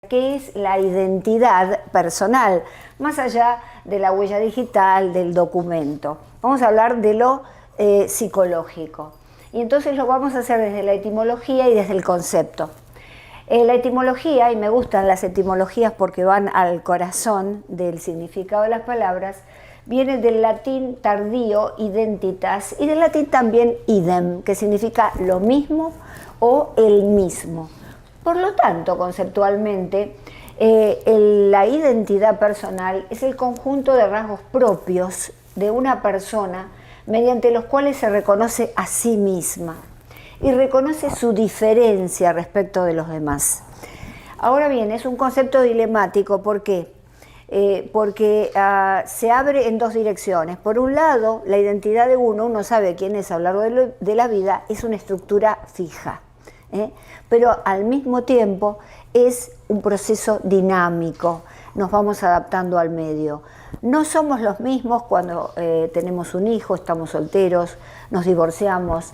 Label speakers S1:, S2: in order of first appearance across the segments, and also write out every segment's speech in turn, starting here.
S1: ¿Qué es la identidad personal? Más allá de la huella digital, del documento. Vamos a hablar de lo psicológico. Y entonces lo vamos a hacer desde la etimología y desde el concepto. La etimología, y me gustan las etimologías porque van al corazón del significado de las palabras, viene del latín tardío, identitas, y del latín también idem, que significa lo mismo o el mismo. Por lo tanto, conceptualmente, la identidad personal es el conjunto de rasgos propios de una persona mediante los cuales se reconoce a sí misma y reconoce su diferencia respecto de los demás. Ahora bien, es un concepto dilemático. ¿Por qué? Porque se abre en dos direcciones. Por un lado, la identidad de uno sabe quién es a lo largo de la vida, es una estructura fija, pero al mismo tiempo es un proceso dinámico, nos vamos adaptando al medio. No somos los mismos cuando tenemos un hijo, estamos solteros, nos divorciamos,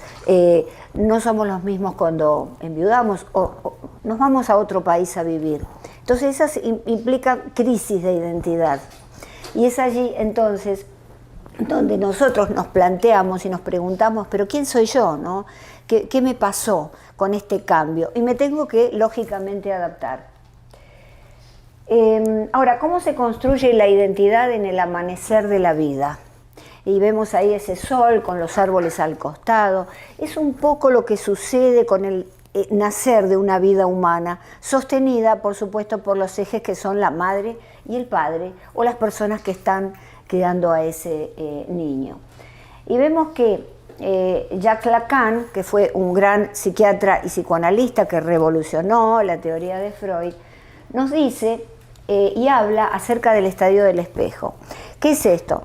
S1: no somos los mismos cuando enviudamos o nos vamos a otro país a vivir. Entonces esas implican crisis de identidad y es allí entonces donde nosotros nos planteamos y nos preguntamos, pero ¿quién soy yo, no? ¿Qué me pasó con este cambio? Y me tengo que, lógicamente, adaptar. Ahora, ¿cómo se construye la identidad en el amanecer de la vida? Y vemos ahí ese sol con los árboles al costado. Es un poco lo que sucede con el nacer de una vida humana, sostenida, por supuesto, por los ejes que son la madre y el padre, o las personas que están criando a ese niño. Y vemos que Jacques Lacan, que fue un gran psiquiatra y psicoanalista que revolucionó la teoría de Freud, nos dice y habla acerca del estadio del espejo. ¿Qué es esto?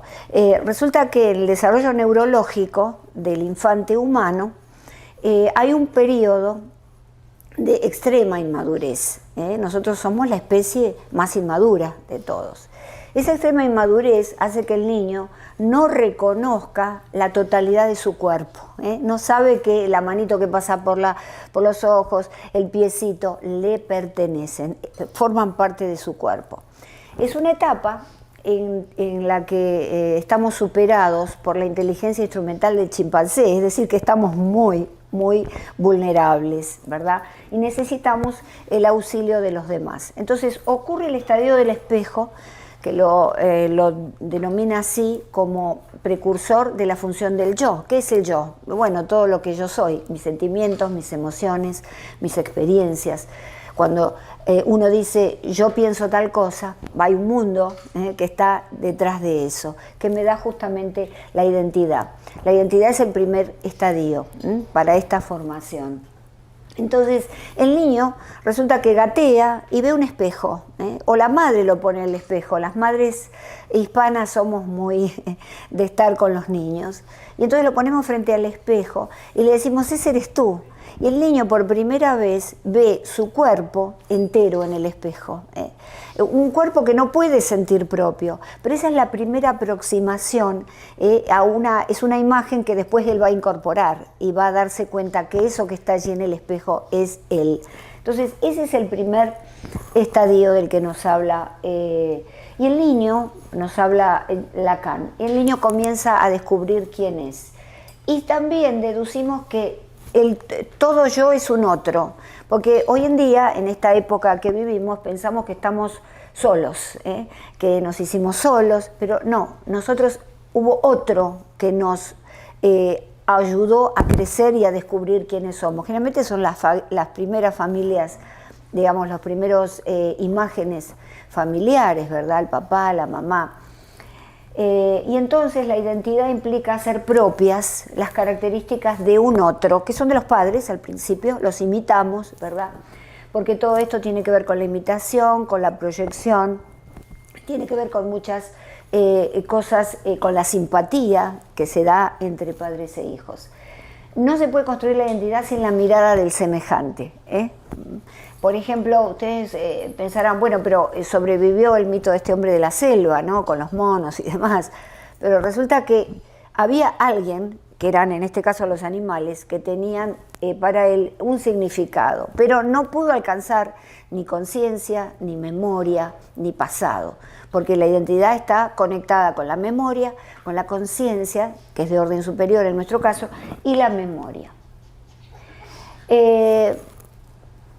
S1: Resulta que en el desarrollo neurológico del infante humano hay un periodo de extrema inmadurez. Nosotros somos la especie más inmadura de todos. Esa extrema inmadurez hace que el niño no reconozca la totalidad de su cuerpo, no sabe que la manito que pasa por los ojos, el piecito, le pertenecen, forman parte de su cuerpo. Es una etapa en la que estamos superados por la inteligencia instrumental del chimpancé, es decir, que estamos muy vulnerables, ¿verdad? Y necesitamos el auxilio de los demás. Entonces ocurre el estadio del espejo, que lo denomina así como precursor de la función del yo. ¿Qué es el yo? Bueno, todo lo que yo soy, mis sentimientos, mis emociones, mis experiencias. Cuando uno dice, yo pienso tal cosa, hay un mundo que está detrás de eso, que me da justamente la identidad. La identidad es el primer estadio para esta formación. Entonces, el niño resulta que gatea y ve un espejo, o la madre lo pone en el espejo. Las madres hispanas somos muy de estar con los niños. Y entonces lo ponemos frente al espejo y le decimos, ese eres tú. Y el niño por primera vez ve su cuerpo entero en el espejo. Un cuerpo que no puede sentir propio, pero esa es la primera aproximación es una imagen que después él va a incorporar y va a darse cuenta que eso que está allí en el espejo es él. Entonces ese es el primer estadio del que nos habla y el niño, nos habla Lacan, el niño comienza a descubrir quién es. Y también deducimos que todo yo es un otro, porque hoy en día, en esta época que vivimos, pensamos que estamos solos, que nos hicimos solos, pero no, hubo otro que nos ayudó a crecer y a descubrir quiénes somos. Generalmente son las primeras familias, digamos, los primeros imágenes familiares, ¿verdad? El papá, la mamá. Y entonces la identidad implica hacer propias las características de un otro, que son de los padres al principio, los imitamos, ¿verdad? Porque todo esto tiene que ver con la imitación, con la proyección, tiene que ver con muchas cosas, con la simpatía que se da entre padres e hijos. No se puede construir la identidad sin la mirada del semejante. Por ejemplo, ustedes pensarán, bueno, pero sobrevivió el mito de este hombre de la selva, ¿no? Con los monos y demás. Pero resulta que había alguien que eran en este caso los animales, que tenían para él un significado, pero no pudo alcanzar ni conciencia, ni memoria, ni pasado, porque la identidad está conectada con la memoria, con la conciencia, que es de orden superior en nuestro caso, y la memoria.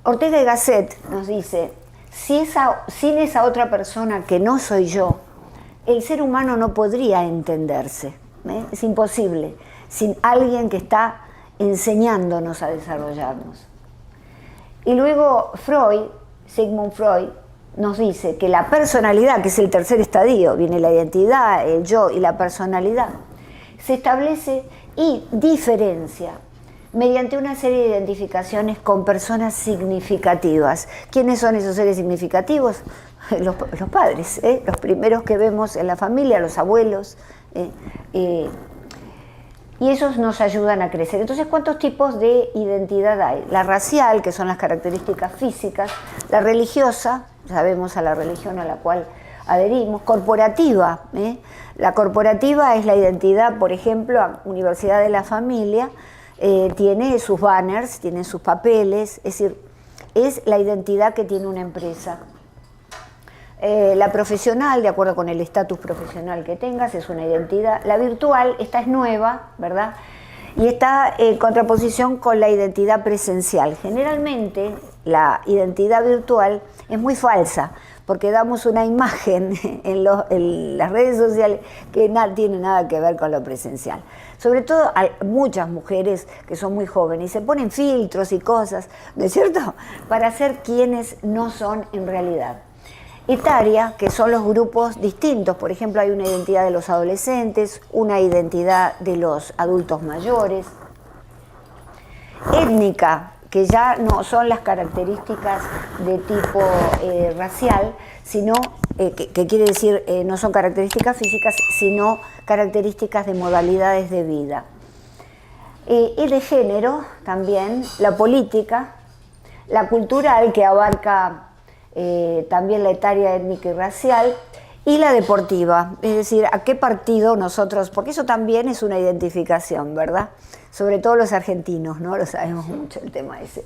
S1: Ortega y Gasset nos dice, sin esa otra persona que no soy yo, el ser humano no podría entenderse, es imposible, sin alguien que está enseñándonos a desarrollarnos. Y luego Freud, Sigmund Freud, nos dice que la personalidad, que es el tercer estadio, viene la identidad, el yo y la personalidad, se establece y diferencia mediante una serie de identificaciones con personas significativas. ¿Quiénes son esos seres significativos? Los padres, los primeros que vemos en la familia, los abuelos, y esos nos ayudan a crecer. Entonces, ¿cuántos tipos de identidad hay? La racial, que son las características físicas, la religiosa, sabemos a la religión a la cual adherimos, corporativa. La corporativa es la identidad, por ejemplo, a Universidad de la Familia, tiene sus banners, tiene sus papeles, es decir, es la identidad que tiene una empresa. La profesional, de acuerdo con el estatus profesional que tengas, es una identidad. La virtual, esta es nueva, ¿verdad? Y está en contraposición con la identidad presencial. Generalmente, la identidad virtual es muy falsa, porque damos una imagen en las redes sociales que no tiene nada que ver con lo presencial. Sobre todo hay muchas mujeres que son muy jóvenes y se ponen filtros y cosas, ¿no es cierto?, para ser quienes no son en realidad. Etaria, que son los grupos distintos, por ejemplo, hay una identidad de los adolescentes, una identidad de los adultos mayores. Étnica, que ya no son las características de tipo racial, sino, que quiere decir, no son características físicas, sino características de modalidades de vida. Y de género también, la política, la cultural, que abarca también la etaria, étnica y racial, y la deportiva, es decir, a qué partido nosotros, porque eso también es una identificación, ¿verdad? Sobre todo los argentinos, ¿no? Lo sabemos mucho el tema ese.